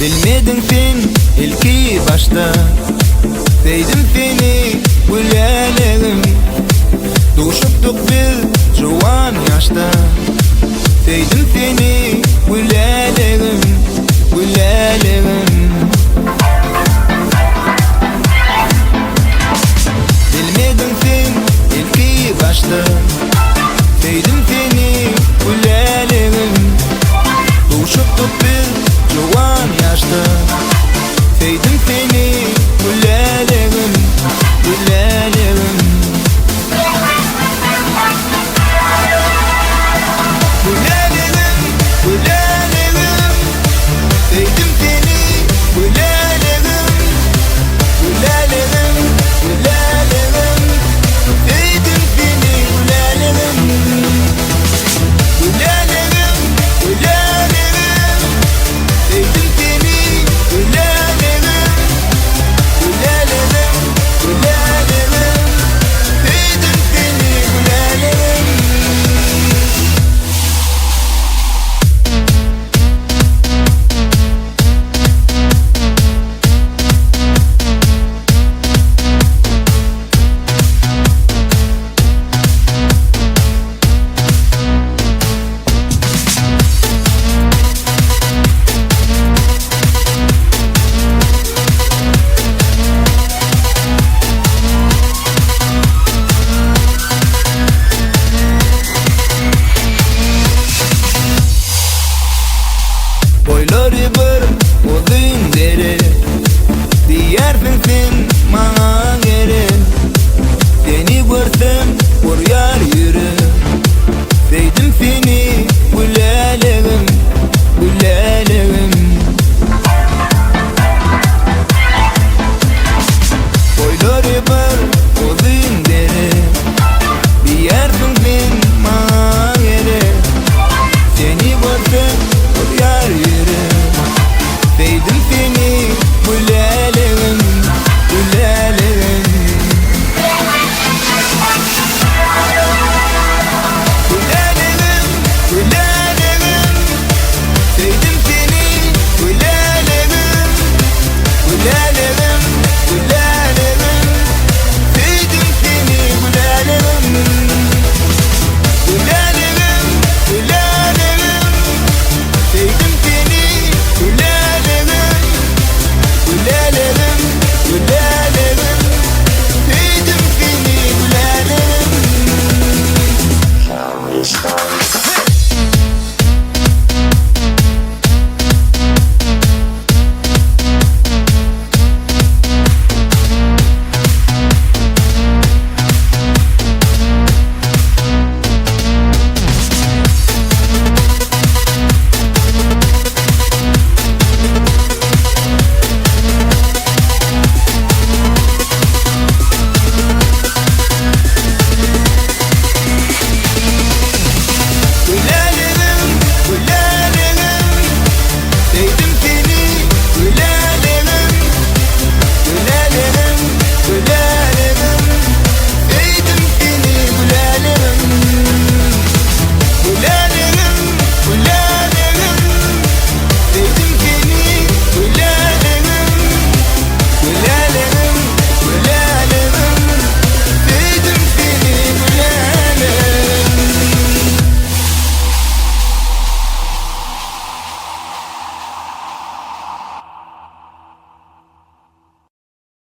Bilmedin sen ilki başta, sevdim seni güllerim. Doğuşuptuk biz jıvan yaşta, sevdim seni güllerim, güllerim. Bilmedin sen ilki başta, sevdim seni güllerim. Doğuşuptuk biz jıvan yaşta, sevdim seni güllerim, güllerim. Güllerim, güllerim, sevdim seni güllerim, güllerim, güllerim, sevdim seni güllerim. Güllerim, güllerim, sevdim seni güllerim, güllerim, güllerim, sevdim seni güllerim. Boyları